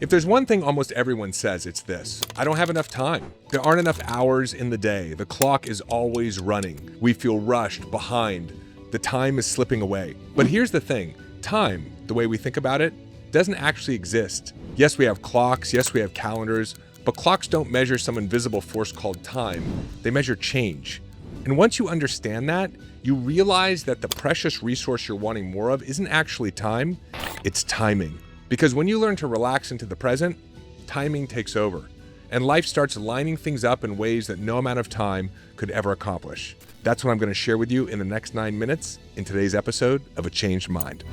If there's one thing almost everyone says, it's this: I don't have enough time. There aren't enough hours in the day. The clock is always running. We feel rushed, behind. The time is slipping away. But here's the thing: time, the way we think about it, doesn't actually exist. Yes, we have clocks. Yes, we have calendars. But clocks don't measure some invisible force called time. They measure change. And once you understand that, you realize that the precious resource you're wanting more of isn't actually time, it's timing. Because when you learn to relax into the present, timing takes over, and life starts lining things up in ways that no amount of time could ever accomplish. That's what I'm going to share with you in the next 9 minutes in today's episode of A Changed Mind.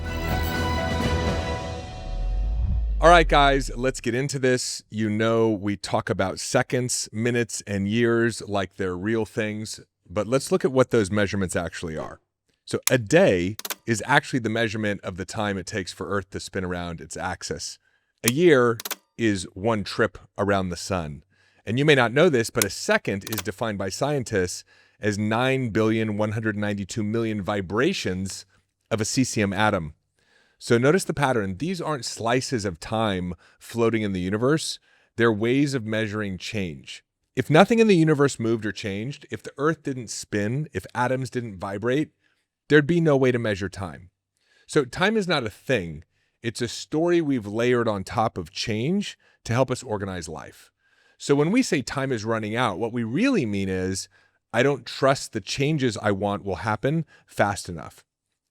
All right, guys, let's get into this. You know, we talk about seconds, minutes, and years like they're real things, but let's look at what those measurements actually are. So a day is actually the measurement of the time it takes for Earth to spin around its axis. A year is one trip around the sun. And you may not know this, but a second is defined by scientists as 9,192,000,000 vibrations of a cesium atom. So notice the pattern. These aren't slices of time floating in the universe. They're ways of measuring change. If nothing in the universe moved or changed, if the Earth didn't spin, if atoms didn't vibrate, there'd be no way to measure time. So time is not a thing. It's a story we've layered on top of change to help us organize life. So when we say time is running out, what we really mean is, I don't trust the changes I want will happen fast enough.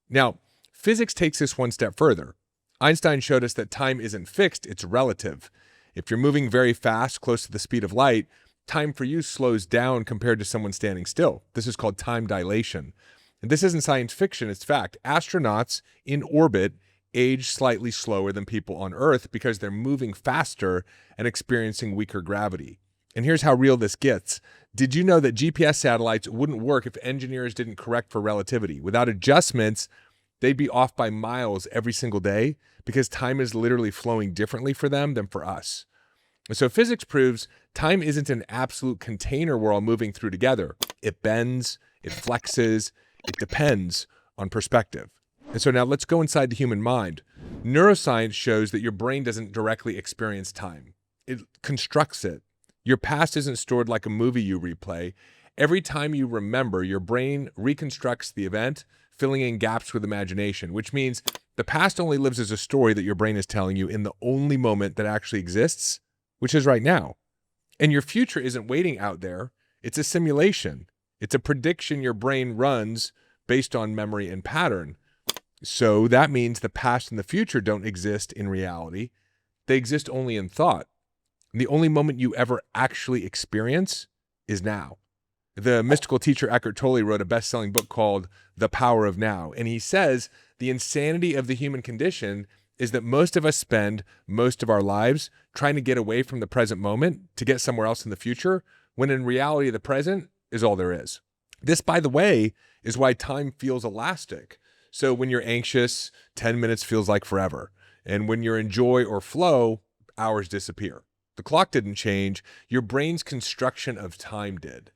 Now, physics takes this one step further. Einstein showed us that time isn't fixed, it's relative. If you're moving very fast, close to the speed of light, time for you slows down compared to someone standing still. This is called time dilation. And this isn't science fiction, it's fact. Astronauts in orbit age slightly slower than people on Earth because they're moving faster and experiencing weaker gravity. And here's how real this gets. Did you know that GPS satellites wouldn't work if engineers didn't correct for relativity? Without adjustments, they'd be off by miles every single day because time is literally flowing differently for them than for us. And so physics proves time isn't an absolute container we're all moving through together. It bends, it flexes, it depends on perspective. And so now let's go inside the human mind. Neuroscience shows that your brain doesn't directly experience time. It constructs it. Your past isn't stored like a movie you replay. Every time you remember, your brain reconstructs the event, filling in gaps with imagination, which means the past only lives as a story that your brain is telling you in the only moment that actually exists, which is right now. And your future isn't waiting out there. It's a simulation. It's a prediction your brain runs based on memory and pattern. So that means the past and the future don't exist in reality. They exist only in thought. And the only moment you ever actually experience is now. The mystical teacher Eckhart Tolle wrote a best-selling book called The Power of Now. And he says the insanity of the human condition is that most of us spend most of our lives trying to get away from the present moment to get somewhere else in the future, when in reality the present is all there is. This, by the way, is why time feels elastic. So when you're anxious, 10 minutes feels like forever. And when you're in joy or flow, hours disappear. The clock didn't change. Your brain's construction of time did.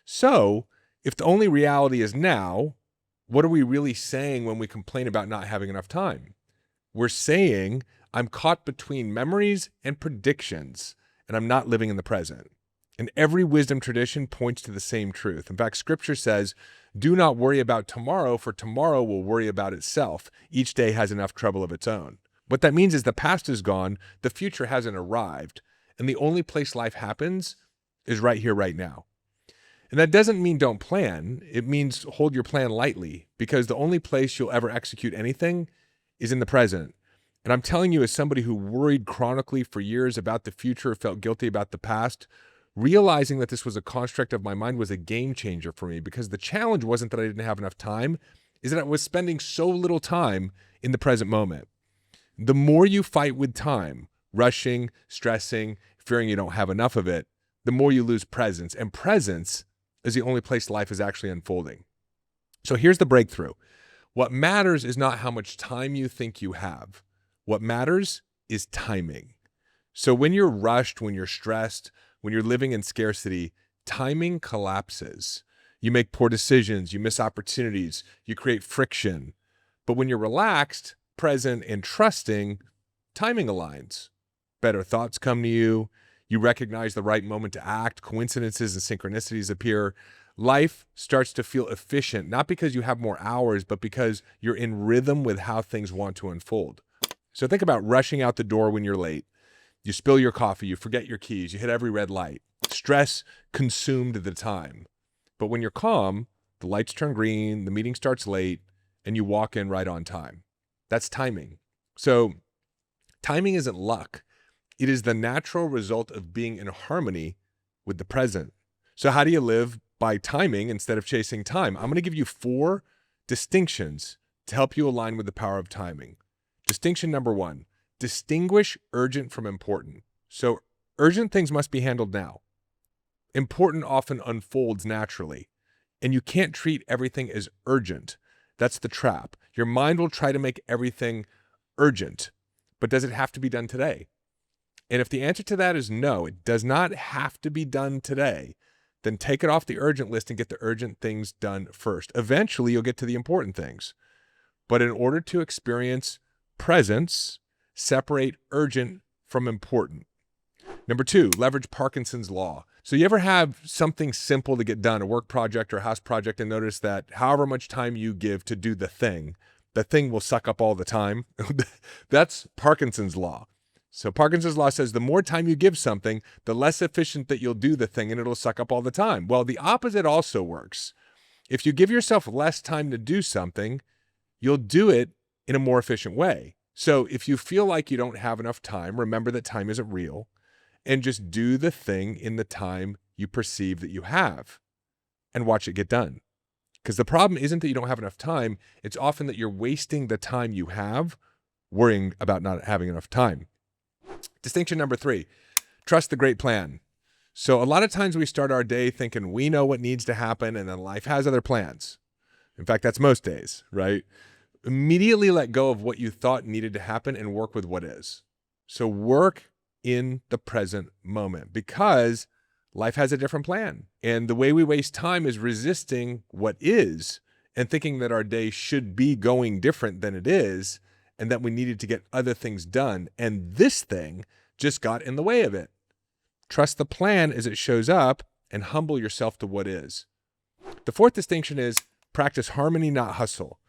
So if the only reality is now, what are we really saying when we complain about not having enough time? We're saying, I'm caught between memories and predictions, and I'm not living in the present. And every wisdom tradition points to the same truth. In fact, scripture says, do not worry about tomorrow, for tomorrow will worry about itself. Each day has enough trouble of its own. What that means is the past is gone, the future hasn't arrived, and the only place life happens is right here, right now. And that doesn't mean don't plan. It means hold your plan lightly, because the only place you'll ever execute anything is in the present. And I'm telling you, as somebody who worried chronically for years about the future, felt guilty about the past, realizing that this was a construct of my mind was a game changer for me, because the challenge wasn't that I didn't have enough time, is that I was spending so little time in the present moment. The more you fight with time, rushing, stressing, fearing you don't have enough of it, the more you lose presence. And presence is the only place life is actually unfolding. So here's the breakthrough. What matters is not how much time you think you have. What matters is timing. So when you're rushed, when you're stressed, when you're living in scarcity, timing collapses. You make poor decisions, you miss opportunities, you create friction. But when you're relaxed, present, and trusting, timing aligns. better thoughts come to you. You recognize the right moment to act. Coincidences and synchronicities appear. Life starts to feel efficient, not because you have more hours, but because you're in rhythm with how things want to unfold. So think about rushing out the door when you're late. You spill your coffee, you forget your keys, you hit every red light. Stress consumed the time. But when you're calm, the lights turn green, the meeting starts late, and you walk in right on time. That's timing. So timing isn't luck. It is the natural result of being in harmony with the present. So how do you live by timing instead of chasing time? I'm going to give you 4 distinctions to help you align with the power of timing. Distinction number 1, distinguish urgent from important. So urgent things must be handled now. Important often unfolds naturally, and you can't treat everything as urgent. That's the trap. Your mind will try to make everything urgent, but does it have to be done today? And if the answer to that is no, it does not have to be done today, then take it off the urgent list and get the urgent things done first. Eventually, you'll get to the important things. But in order to experience presence, separate urgent from important. Number 2, leverage Parkinson's law. So you ever have something simple to get done, a work project or a house project, and notice that however much time you give to do the thing will suck up all the time? That's Parkinson's law. So Parkinson's law says the more time you give something, the less efficient that you'll do the thing, and it'll suck up all the time. Well, the opposite also works. If you give yourself less time to do something, you'll do it in a more efficient way. So if you feel like you don't have enough time, remember that time isn't real, and just do the thing in the time you perceive that you have and watch it get done. Because the problem isn't that you don't have enough time. It's often that you're wasting the time you have worrying about not having enough time. Distinction number 3, trust the great plan. So a lot of times we start our day thinking we know what needs to happen, and then life has other plans. In fact, that's most days, right? Immediately let go of what you thought needed to happen and work with what is. So work in the present moment, because life has a different plan. And the way we waste time is resisting what is and thinking that our day should be going different than it is, and that we needed to get other things done. And this thing just got in the way of it. Trust the plan as it shows up and humble yourself to what is. The 4th distinction is practice harmony, not hustle.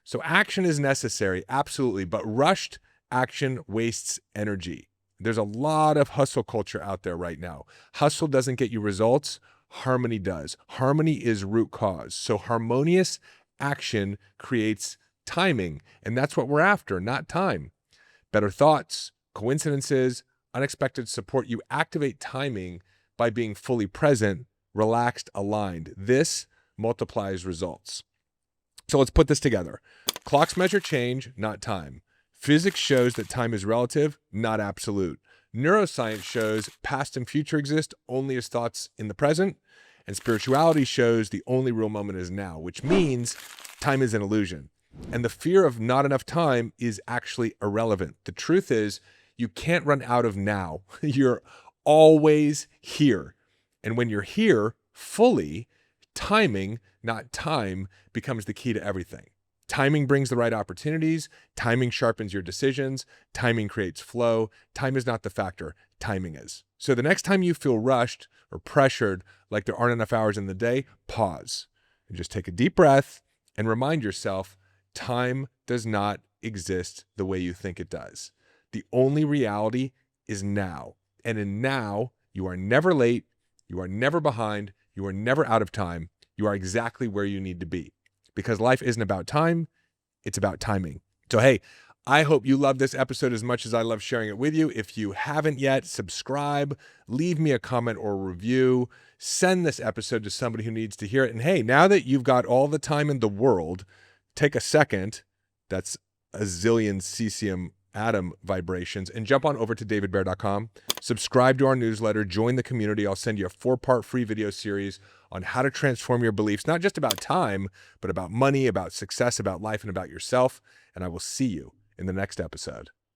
So action is necessary, absolutely, but rushed action wastes energy. There's a lot of hustle culture out there right now. Hustle doesn't get you results. Harmony does. Harmony is root cause. So harmonious action creates timing, and that's what we're after, not time. Better thoughts, coincidences, unexpected support. You activate timing by being fully present, relaxed, aligned. This multiplies results. So let's put this together. Clocks measure change, not time. Physics shows that time is relative, not absolute. Neuroscience shows past and future exist only as thoughts in the present. And spirituality shows the only real moment is now, which means time is an illusion. And the fear of not enough time is actually irrelevant. The truth is, you can't run out of now. You're always here. And when you're here fully, timing, not time, becomes the key to everything. Timing brings the right opportunities. Timing sharpens your decisions. Timing creates flow. Time is not the factor. Timing is. So the next time you feel rushed or pressured, like there aren't enough hours in the day, pause and just take a deep breath and remind yourself, time does not exist the way you think it does. The only reality is now. And in now, you are never late. You are never behind. You are never out of time. You are exactly where you need to be. Because life isn't about time, it's about timing. So hey, I hope you love this episode as much as I love sharing it with you. If you haven't yet, subscribe, leave me a comment or a review, send this episode to somebody who needs to hear it. And hey, now that you've got all the time in the world, take a second, that's a zillion cesium atom vibrations, and jump on over to davidbear.com, subscribe to our newsletter, join the community. I'll send you a 4-part free video series on how to transform your beliefs, not just about time, but about money, about success, about life, and about yourself. And I will see you in the next episode.